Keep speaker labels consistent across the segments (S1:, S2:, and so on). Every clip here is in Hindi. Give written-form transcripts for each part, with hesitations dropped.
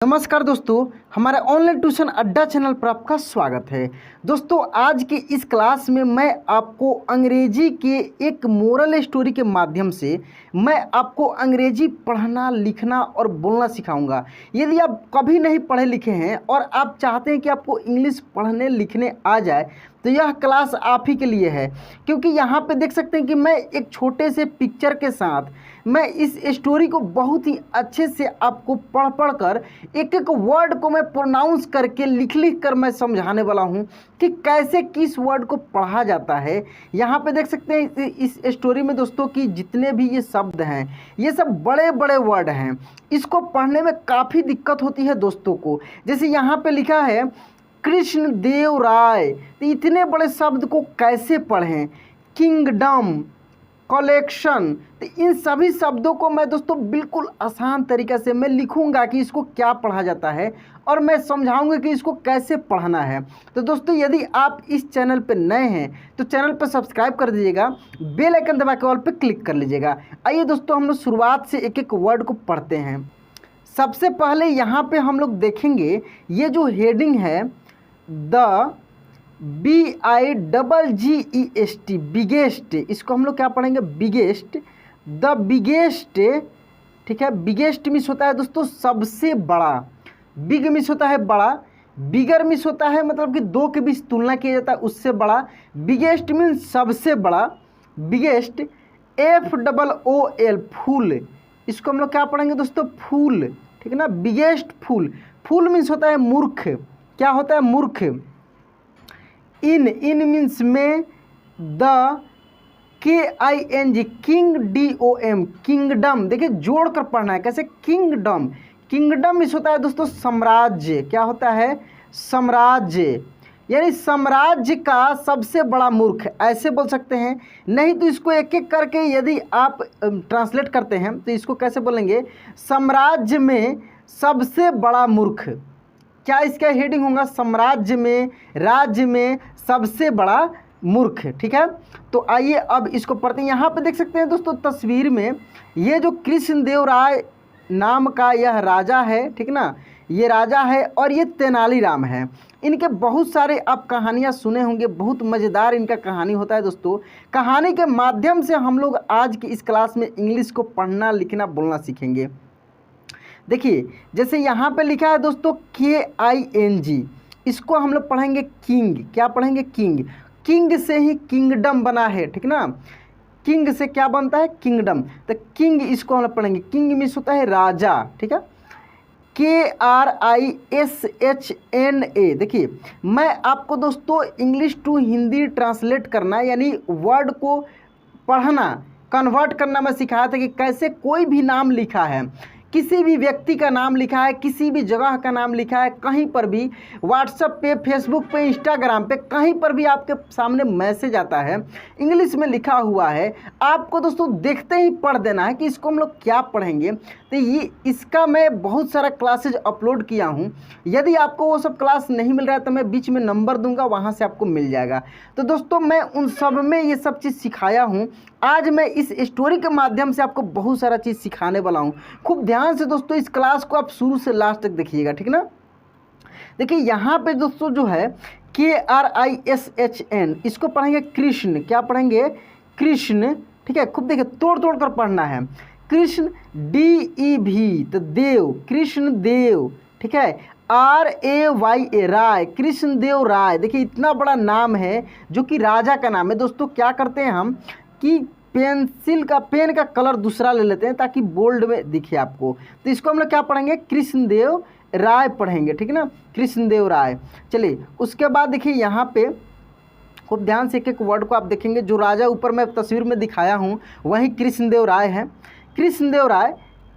S1: नमस्कार दोस्तों, हमारे ऑनलाइन ट्यूशन अड्डा चैनल पर आपका स्वागत है। दोस्तों, आज की इस क्लास में मैं आपको अंग्रेजी के एक मोरल स्टोरी के माध्यम से मैं आपको अंग्रेजी पढ़ना, लिखना और बोलना सिखाऊंगा। यदि आप कभी नहीं पढ़े लिखे हैं और आप चाहते हैं कि आपको इंग्लिश पढ़ने लिखने आ जाए तो यह क्लास आप ही के लिए है, क्योंकि यहाँ पे देख सकते हैं कि मैं एक छोटे से पिक्चर के साथ मैं इस स्टोरी को बहुत ही अच्छे से आपको पढ़ कर एक एक वर्ड को मैं प्रोनाउंस करके लिख कर मैं समझाने वाला हूँ कि कैसे किस वर्ड को पढ़ा जाता है। यहाँ पे देख सकते हैं इस स्टोरी में दोस्तों कि जितने भी ये शब्द हैं ये सब बड़े बड़े वर्ड हैं। इसको पढ़ने में काफ़ी दिक्कत होती है दोस्तों को। जैसे यहाँ पे लिखा है कृष्ण देव राय, तो इतने बड़े शब्द को कैसे पढ़ें। किंगडम, कलेक्शन, तो इन सभी शब्दों को मैं दोस्तों बिल्कुल आसान तरीके से मैं लिखूंगा कि इसको क्या पढ़ा जाता है और मैं समझाऊंगा कि इसको कैसे पढ़ना है। तो दोस्तों, यदि आप इस चैनल पर नए हैं तो चैनल पर सब्सक्राइब कर दीजिएगा, बेल आइकन दबा के ऑल पे क्लिक कर लीजिएगा। आइए दोस्तों, हम लोग शुरुआत से एक एक वर्ड को पढ़ते हैं। सबसे पहले यहाँ पे हम लोग देखेंगे ये जो हेडिंग है द BIGGEST, बिगेस्ट, इसको हम लोग क्या पढ़ेंगे बिगेस्ट, द बिगेस्ट। ठीक है, बिगेस्ट मिस होता है दोस्तों सबसे बड़ा, बिग मिस होता है बड़ा, बिगर मिस होता है मतलब कि दो के बीच तुलना किया जाता है उससे बड़ा, बिगेस्ट मीन्स सबसे बड़ा, बिगेस्ट। FOOL, फूल, इसको हम लोग क्या पढ़ेंगे दोस्तों फूल। ठीक है ना, बिगेस्ट फूल। फूल मीन्स होता है मूर्ख, क्या होता है मूर्ख। इन मीन्स में, the KING, king, DOM, kingdom. देखिए जोड़ कर पढ़ना है कैसे, किंगडम। किंगडम मीन्स होता है दोस्तों साम्राज्य, क्या होता है साम्राज्य, यानी साम्राज्य का सबसे बड़ा मूर्ख, ऐसे बोल सकते हैं। नहीं तो इसको एक एक करके यदि आप ट्रांसलेट करते हैं तो इसको कैसे बोलेंगे, साम्राज्य में सबसे बड़ा मूर्ख। क्या इसका हेडिंग होगा, साम्राज्य में, राज्य में सबसे बड़ा मूर्ख। ठीक है, तो आइए अब इसको पढ़ते हैं। यहाँ पे देख सकते हैं दोस्तों तस्वीर में ये जो कृष्णदेव राय नाम का यह राजा है, ठीक ना, ये राजा है और ये तेनालीराम है। इनके बहुत सारे आप कहानियाँ सुने होंगे, बहुत मज़ेदार इनका कहानी होता है दोस्तों। कहानी के माध्यम से हम लोग आज की इस क्लास में इंग्लिश को पढ़ना, लिखना, बोलना सीखेंगे। देखिए जैसे यहाँ पे लिखा है दोस्तों KING, इसको हम लोग पढ़ेंगे किंग। क्या पढ़ेंगे किंग, किंग से ही किंगडम बना है। ठीक ना, किंग से क्या बनता है किंगडम, तो किंग इसको हम लोग पढ़ेंगे। किंग मीन्स होता है राजा। ठीक है, KRISHNA। देखिए मैं आपको दोस्तों इंग्लिश टू हिंदी ट्रांसलेट करना यानी वर्ड को पढ़ना, कन्वर्ट करना मैं सिखाया था कि कैसे कोई भी नाम लिखा है, किसी भी व्यक्ति का नाम लिखा है, किसी भी जगह का नाम लिखा है, कहीं पर भी व्हाट्सएप पे, फेसबुक पे, इंस्टाग्राम पे, कहीं पर भी आपके सामने मैसेज आता है इंग्लिश में लिखा हुआ है, आपको दोस्तों देखते ही पढ़ देना है कि इसको हम लोग क्या पढ़ेंगे। तो ये इसका मैं बहुत सारा क्लासेज अपलोड किया हूँ। यदि आपको वो सब क्लास नहीं मिल रहा है तो मैं बीच में नंबर दूंगा, वहाँ से आपको मिल जाएगा। तो दोस्तों मैं उन सब में ये सब चीज़ सिखाया हूँ। आज मैं इस स्टोरी के माध्यम से आपको बहुत सारा चीज़ सिखाने वाला हूँ। खूब ध्यान से दोस्तों इस क्लास को आप शुरू से लास्ट तक देखिएगा। ठीक ना, देखिए यहाँ पे दोस्तों जो है KRISHN, इसको पढ़ेंगे कृष्ण। क्या पढ़ेंगे कृष्ण। ठीक है, खूब देखिए तोड़ तोड़ कर पढ़ना है। कृष्ण, DEV, तो देव, कृष्ण देव। ठीक है, RAYA, राय, कृष्णदेव राय। देखिए इतना बड़ा नाम है जो कि राजा का नाम है। दोस्तों क्या करते हैं हम कि पेन का कलर दूसरा ले लेते हैं ताकि बोल्ड में दिखे आपको। तो इसको हम लोग क्या पढ़ेंगे कृष्णदेव राय पढ़ेंगे। ठीक है ना, कृष्णदेव राय। चलिए उसके बाद देखिए यहाँ पे खूब ध्यान से एक एक वर्ड को आप देखेंगे। जो राजा ऊपर मैं तस्वीर में दिखाया हूँ वही कृष्णदेव राय है। कृष्णदेव राय,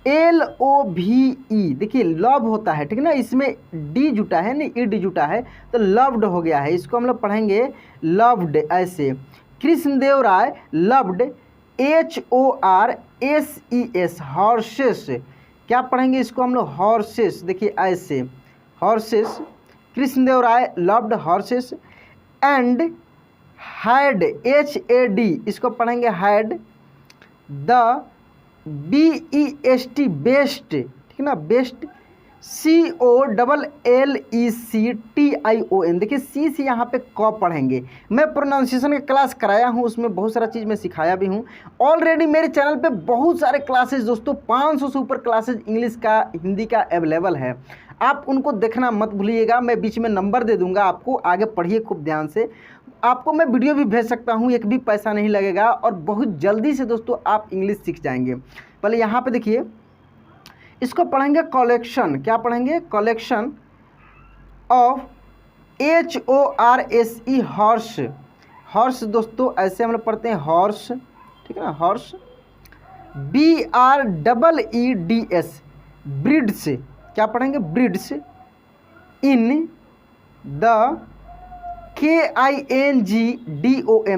S1: LOVE, देखिए लव होता है। ठीक है ना, इसमें डी जुटा है नहीं, ईड जुटा है तो लव्ड हो गया है। इसको हम लोग पढ़ेंगे लव्ड ऐसे। Krishnadeva Raya loved, HORSES, horses. क्या पढ़ेंगे इसको हम लोग हॉर्सेस। देखिए ऐसे horses, Krishnadeva Raya loved horses. And had, HAD, इसको पढ़ेंगे हैड। The BEST, best. ठीक है ना, बेस्ट। COLLECTION। देखिए सी से यहाँ पे क पढ़ेंगे। मैं प्रोनाउंसिएशन का क्लास कराया हूँ, उसमें बहुत सारा चीज़ मैं सिखाया भी हूँ। ऑलरेडी मेरे चैनल पे बहुत सारे क्लासेस दोस्तों, 500 से ऊपर क्लासेस इंग्लिश का, हिंदी का अवेलेबल है। आप उनको देखना मत भूलिएगा। मैं बीच में नंबर दे दूंगा आपको, आगे पढ़िए खूब ध्यान से। आपको मैं वीडियो भी भेज सकता हूँ, एक भी पैसा नहीं लगेगा, और बहुत जल्दी से दोस्तों आप इंग्लिश सीख जाएंगे। पहले यहाँ पे देखिए, इसको पढ़ेंगे कलेक्शन। क्या पढ़ेंगे? Collection of HORSE, horse. Horse दोस्तों ऐसे हम लोग पढ़ते हैं हॉर्स, ठीक है ना, हॉर्स। BREEDS, breeds. क्या पढ़ेंगे? ब्रीड्स। In the KINGDOM।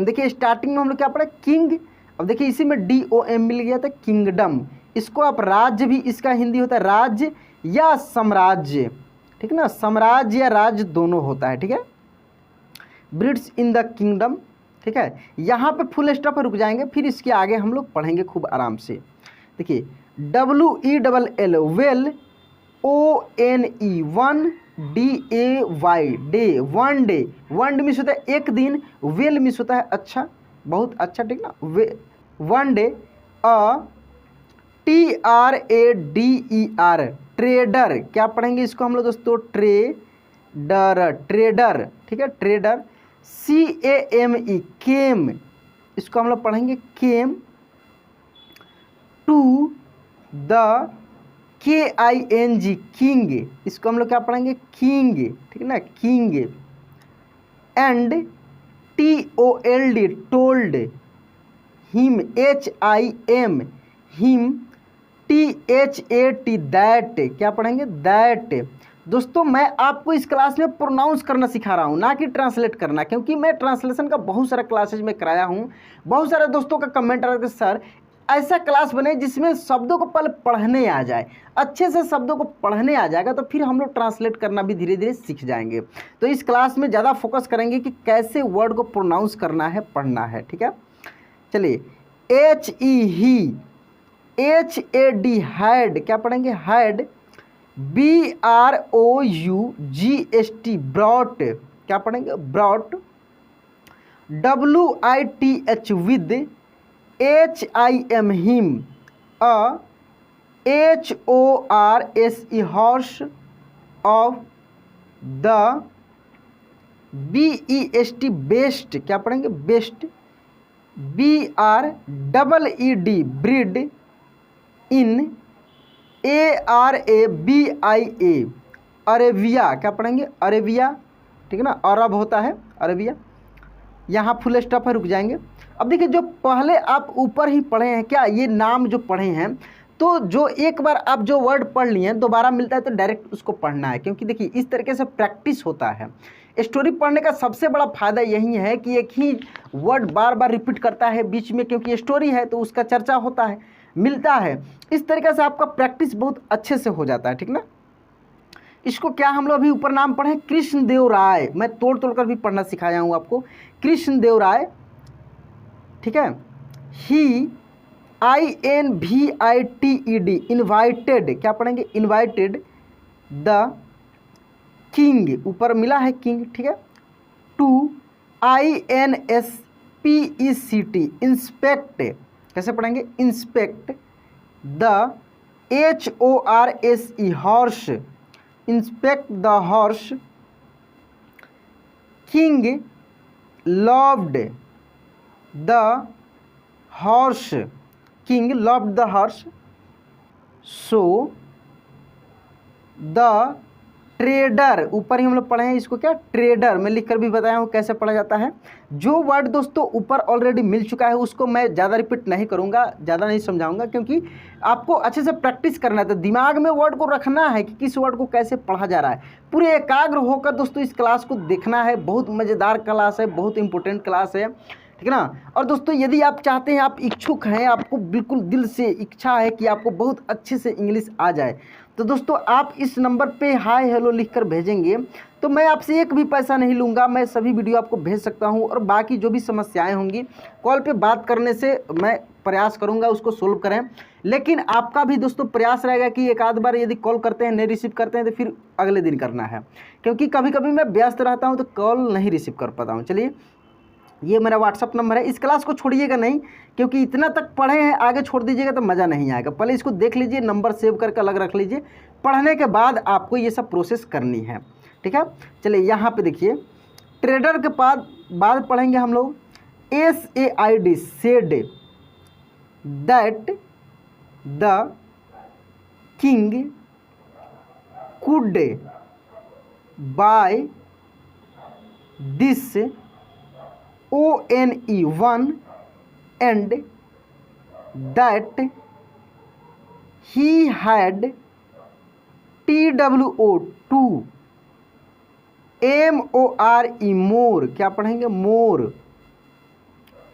S1: देखिए स्टार्टिंग में हम लोग क्या पढ़े? किंग। अब देखिए इसी में DOM मिल गया था, किंगडम। इसको आप राज्य भी, इसका हिंदी होता है राज्य या साम्राज्य, ठीक है ना, साम्राज्य या राज्य दोनों होता है, ठीक है। ब्रिट्स इन द किंगडम, ठीक है। यहाँ पे फुल स्टॉप पर रुक जाएंगे, फिर इसके आगे हम लोग पढ़ेंगे खूब आराम से। देखिए WELL, well, ONE, 1DAY, day, one day. One day miss होता है एक दिन, वेल मिस होता है अच्छा, बहुत अच्छा, ठीक ना, वन डे। TRADER, trader. क्या पढ़ेंगे इसको हम लोग दोस्तों? ट्रेडर, ट्रेडर, ठीक है, ट्रेडर। CAME, केम। इसको हम लोग पढ़ेंगे came. To the KING, king. इसको हम लोग क्या पढ़ेंगे? किंग, ठीक है ना, king. And TOLD, told. Him, HIM, him. THAT, that. क्या पढ़ेंगे? दैट। दोस्तों मैं आपको इस क्लास में प्रोनाउंस करना सिखा रहा हूँ, ना कि ट्रांसलेट करना, क्योंकि मैं ट्रांसलेशन का बहुत सारा क्लासेज में कराया हूँ। बहुत सारे दोस्तों का कमेंट आ रहा है कि सर ऐसा क्लास बने जिसमें शब्दों को पहले पढ़ने आ जाए, अच्छे से शब्दों को पढ़ने आ जाएगा तो फिर हम लोग ट्रांसलेट करना भी धीरे धीरे सीख जाएंगे। तो इस क्लास में ज़्यादा फोकस करेंगे कि कैसे वर्ड को प्रोनाउंस करना है, पढ़ना है, ठीक है। चलिए HE, HAD, हैड। क्या पढ़ेंगे? हैड। BROUGST, brought. क्या पढ़ेंगे? Brought. WITH, with. HIM, him. HORSE, horse. Of the BEST, best. क्या पढ़ेंगे? Best. BREED, breed. In ARABIA, Arabia. क्या पढ़ेंगे? अरेबिया, ठीक है ना, अरब होता है अरेबिया। यहाँ फुल स्टॉप है, रुक जाएंगे। अब देखिए जो पहले आप ऊपर ही पढ़े हैं, क्या ये नाम जो पढ़े हैं, तो जो एक बार आप जो वर्ड पढ़ लिए हैं दोबारा मिलता है तो डायरेक्ट उसको पढ़ना है, क्योंकि देखिए इस तरीके से प्रैक्टिस होता है। स्टोरी पढ़ने का सबसे बड़ा फायदा यही है कि एक ही वर्ड बार बार रिपीट करता है बीच में, क्योंकि स्टोरी है तो उसका चर्चा होता है, मिलता है। इस तरीके से आपका प्रैक्टिस बहुत अच्छे से हो जाता है, ठीक ना। इसको क्या हम लोग अभी ऊपर नाम पढ़े? कृष्णदेव राय। मैं तोड़ तोड़ कर भी पढ़ना सिखाया हूँ आपको। कृष्णदेव राय, ठीक है। ही, INVITED, इन्वाइटेड। क्या पढ़ेंगे? इन्वाइटेड द किंग, ऊपर मिला है किंग, ठीक है। To INSPECT, inspect. कैसे पढ़ेंगे? Inspect the HORSE, horse. Inspect the horse. King loved the horse, king loved the horse, so the trader, ऊपर ही हम लोग पढ़े हैं इसको, क्या? ट्रेडर। मैं लिखकर भी बताया हूँ कैसे पढ़ा जाता है। जो वर्ड दोस्तों ऊपर ऑलरेडी मिल चुका है उसको मैं ज़्यादा रिपीट नहीं करूँगा, ज़्यादा नहीं समझाऊंगा, क्योंकि आपको अच्छे से प्रैक्टिस करना है। तो दिमाग में वर्ड को रखना है कि किस वर्ड को कैसे पढ़ा जा रहा है। पूरे एकाग्र होकर दोस्तों इस क्लास को देखना है। बहुत मज़ेदार क्लास है, बहुत इंपॉर्टेंट क्लास है, ठीक है ना। और दोस्तों यदि आप चाहते हैं, आप इच्छुक हैं, आपको बिल्कुल दिल से इच्छा है कि आपको बहुत अच्छे से इंग्लिश आ जाए, तो दोस्तों आप इस नंबर पे हाय हेलो लिखकर भेजेंगे तो मैं आपसे एक भी पैसा नहीं लूँगा। मैं सभी वीडियो आपको भेज सकता हूँ, और बाकी जो भी समस्याएं होंगी कॉल पे बात करने से मैं प्रयास करूंगा उसको सोल्व करें, लेकिन आपका भी दोस्तों प्रयास रहेगा कि एक आध बार यदि कॉल करते हैं नहीं रिसीव करते हैं तो फिर अगले दिन करना है, क्योंकि कभी कभी मैं व्यस्त रहता हूं तो कॉल नहीं रिसीव कर पाता हूं। चलिए, ये मेरा व्हाट्सअप नंबर है। इस क्लास को छोड़िएगा नहीं, क्योंकि इतना तक पढ़े हैं, आगे छोड़ दीजिएगा तो मज़ा नहीं आएगा। पहले इसको देख लीजिए, नंबर सेव करके अलग रख लीजिए, पढ़ने के बाद आपको ये सब प्रोसेस करनी है, ठीक है। चलिए यहाँ पे देखिए, ट्रेडर के बाद पढ़ेंगे हम लोग SAID, said that the king could buy this ONE1 and that he had TWO2 MORE, more क्या पढ़ेंगे, more,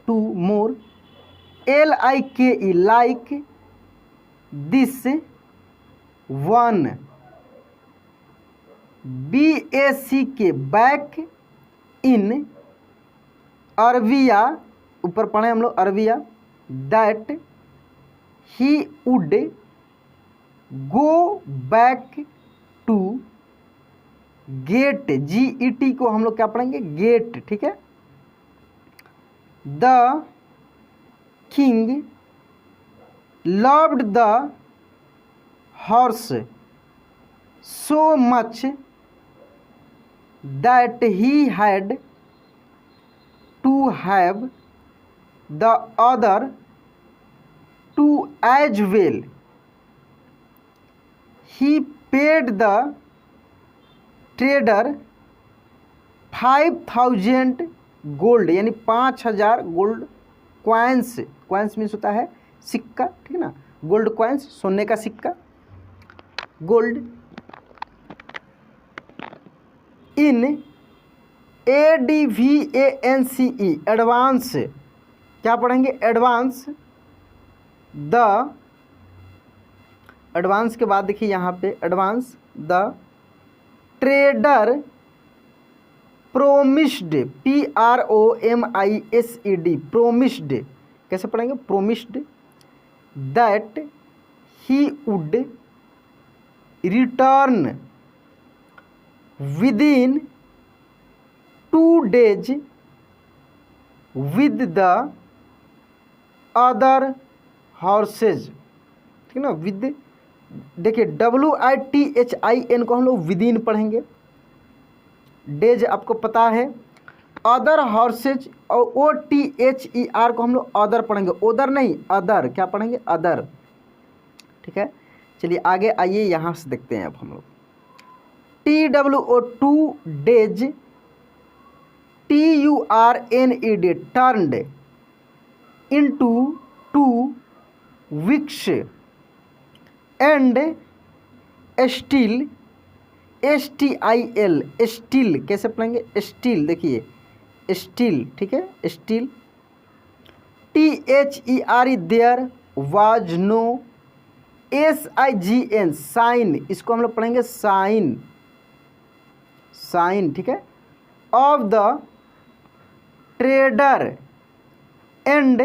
S1: two more, LIKE like, this one, BACK back, in Arabia, ऊपर पढ़े हम लोग Arabia, that he would go back to get, GET को हम लोग क्या पढ़ेंगे, गेट, ठीक है। The king loved the horse so much that he had to have the other two as well. He paid the trader 5,000 gold, यानी 5,000 गोल्ड क्वाइंस, क्वाइंस मीन्स होता है सिक्का, ठीक है ना, गोल्ड क्वाइंस, सोने का सिक्का, गोल्ड, इन ADVANCE एडवांस, क्या पढ़ेंगे, एडवांस, द एडवांस के बाद देखिए यहाँ पे advance, the trader promised, PROMISED, promised, कैसे पढ़ेंगे, promised, that he would return within 2 days with the other horses, ठीक है ना, विद, देखिए WITHIN को हम लोग विदिन पढ़ेंगे, डेज आपको पता है, अदर हॉर्सेज और OTHER को हम लोग अदर पढ़ेंगे, ओदर नहीं अदर, क्या पढ़ेंगे, अदर, ठीक है। चलिए आगे आइए, यहाँ से देखते हैं अब हम लोग TWO2 days, TURNED turned into 2 weeks and still STIL, steel कैसे पढ़ेंगे, स्टील, देखिए स्टील, ठीक है, steel, THERE there was no, SIGN sign, इसको हम लोग पढ़ेंगे साइन, साइन, ठीक है, of the trader and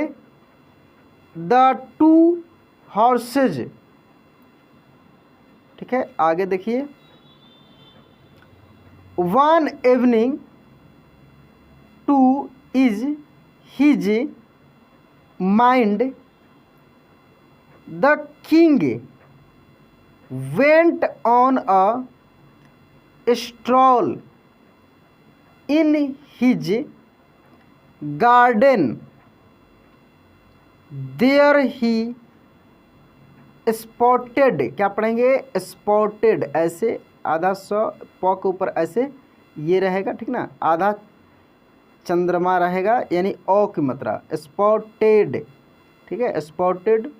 S1: the 2 horse's, ठीक है। आगे देखिए, one evening two is his mind the king went on a stroll in his garden, there he spotted, क्या पढ़ेंगे, स्पॉटेड, ऐसे आधा सौ प के ऊपर ऐसे ये रहेगा, ठीक ना, आधा चंद्रमा रहेगा, यानी ओ की मात्रा, स्पॉटेड, ठीक है, spotted,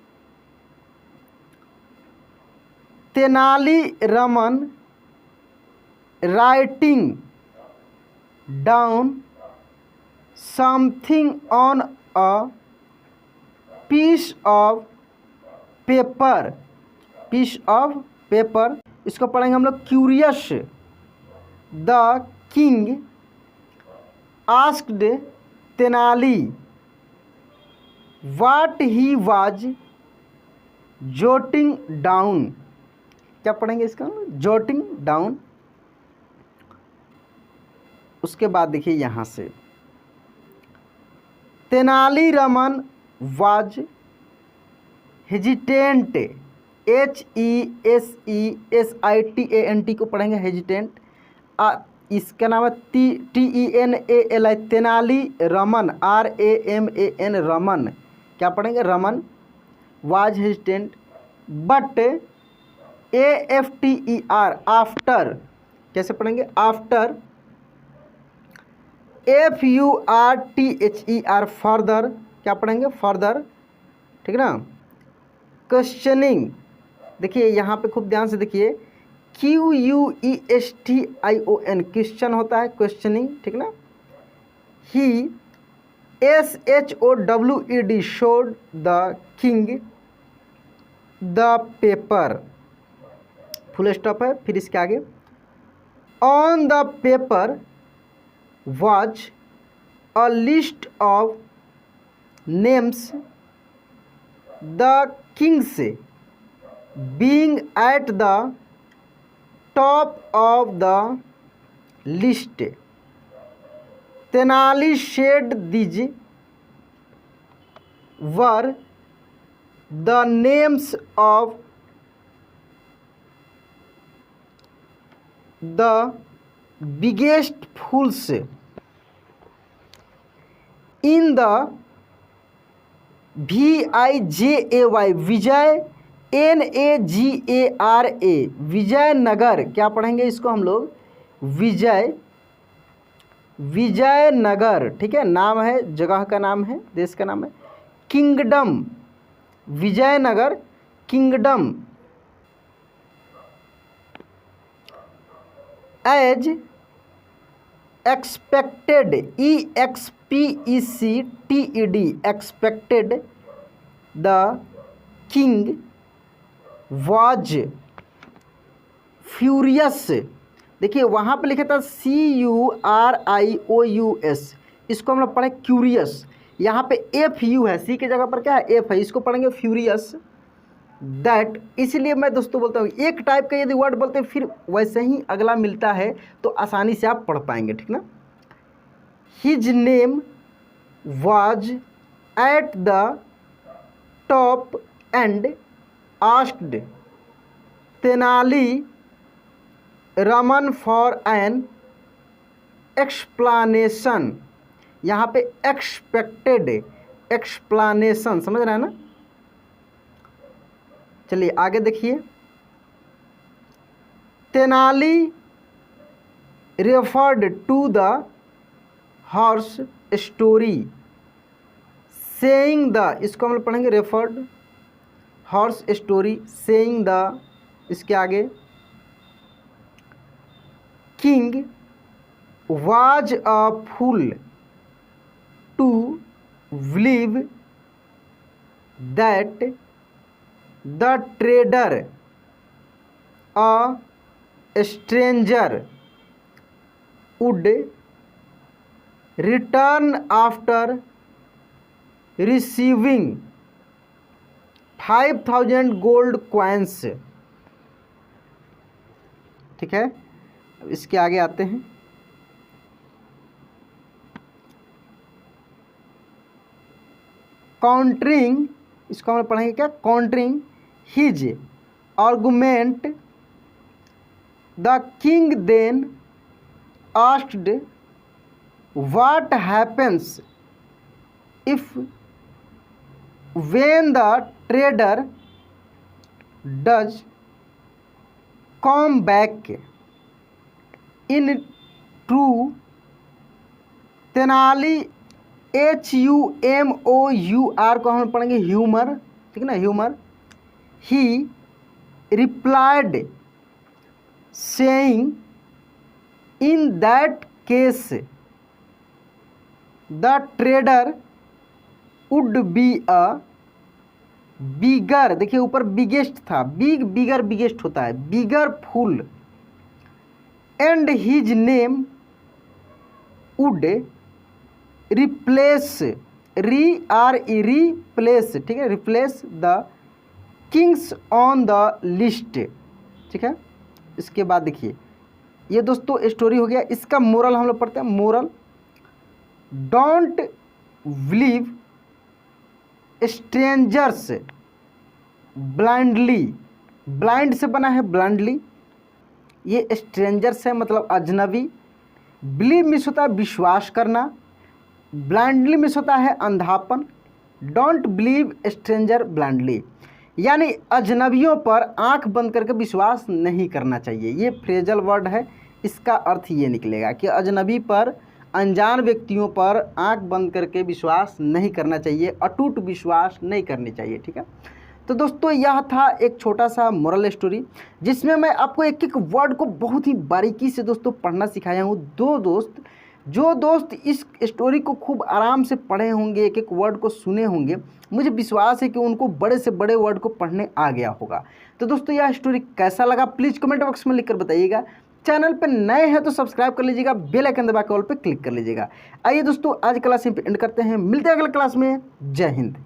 S1: Tenali Raman writing down something on a piece of paper, piece of paper, इसको पढ़ेंगे हम लोग curious, the king asked Tenali what he was jotting down. क्या पढ़ेंगे इसका, जोटिंग डाउन। उसके बाद देखिए यहाँ से तेनालीरामन वाज हेजिटेंट, HESESITANT को पढ़ेंगे हेजिटेंट। इसका नाम है TENALI, तेनाली रमन, RAMAN रमन। क्या पढ़ेंगे, Raman was hesitant, but AFTER after. कैसे पढ़ेंगे, आफ्टर, FURTHER फर्दर। क्या पढ़ेंगे, फर्दर, ठीक ना। क्वेश्चनिंग, देखिए यहाँ पे खूब ध्यान से देखिए, QUESTION क्वेश्चन होता है, क्वेश्चनिंग, ठीक ना। ही SHOWED showed the king the paper, full stop है, फिर इसके आगे on the paper was a list of names, the kings being at the top of the list. Tenali said these were the names of the biggest fools in the VIJAY Vijay NAGARA Vijayanagar. क्या पढ़ेंगे इसको हम लोग, विजयनगर, ठीक है, नाम है, जगह का नाम है, देश का नाम है। Kingdom, Vijayanagar kingdom. As expected, EXPECTED expected, the king was furious. देखिए वहाँ पे लिखा था CURIOUS, इसको हम लोग पढ़े क्यूरियस। यहाँ पे FU है, C की जगह पर क्या है, F है, इसको पढ़ेंगे फ्यूरियस। दैट, इसलिए मैं दोस्तों बोलता हूँ एक टाइप का यदि वर्ड बोलते हैं फिर वैसे ही अगला मिलता है तो आसानी से आप पढ़ पाएंगे, ठीक ना। His name was at the top and asked Tenali Raman for an explanation. यहाँ पे एक्सपेक्टेड, एक्सप्लानेशन, समझ रहे हैं ना। चलिए आगे देखिए, Tenali referred to the horse story saying the, इसको हम लोग पढ़ेंगे referred, horse story saying the, इसके आगे king was a fool to believe that the trader a stranger would return after receiving 5000 gold coins. ठीक है, अब इसके आगे आते हैं। काउंटरिंग, इसको हम पढ़ेंगे क्या, countering his argument the king then asked what happens if when the trader does come back in true Tenali HUMOUR को हम पढ़ेंगे ह्यूमर, ठीक है ना, humour. He replied saying in that case the trader would be a bigger, देखिए ऊपर बिगेस्ट था, बिग बिगर बिगेस्ट होता है, bigger fool, and his name would replace replace, ठीक है, replace the king's on the list, ठीक है। इसके बाद देखिए ये दोस्तों स्टोरी हो गया। इसका मोरल हम लोग पढ़ते हैं। Moral, don't believe strangers blindly, blind से बना है ब्लाइंडली, ये स्ट्रेंजर्स है मतलब अजनबी। बिलीव मिस होता है विश्वास करना, ब्लाइंडली मिस होता है अंधापन। डोंट बिलीव स्ट्रेंजर ब्लाइंडली यानी अजनबियों पर आंख बंद करके विश्वास नहीं करना चाहिए। ये फ्रेजल वर्ड है, इसका अर्थ ये निकलेगा कि अजनबी पर, अनजान व्यक्तियों पर आंख बंद करके विश्वास नहीं करना चाहिए, अटूट विश्वास नहीं करनी चाहिए, ठीक है। तो दोस्तों यह था एक छोटा सा मोरल स्टोरी जिसमें मैं आपको एक एक वर्ड को बहुत ही बारीकी से दोस्तों पढ़ना सिखाया हूँ। जो दोस्त इस स्टोरी को खूब आराम से पढ़े होंगे, एक एक वर्ड को सुने होंगे, मुझे विश्वास है कि उनको बड़े से बड़े वर्ड को पढ़ने आ गया होगा। तो दोस्तों यह स्टोरी कैसा लगा प्लीज़ कमेंट बॉक्स में लिखकर बताइएगा। चैनल पर नए हैं तो सब्सक्राइब कर लीजिएगा, बेल आइकन दबा के ऑल पे क्लिक कर लीजिएगा। आइए दोस्तों आज क्लास यहीं पे एंड करते हैं, मिलते हैं अगले क्लास में। जय हिंद।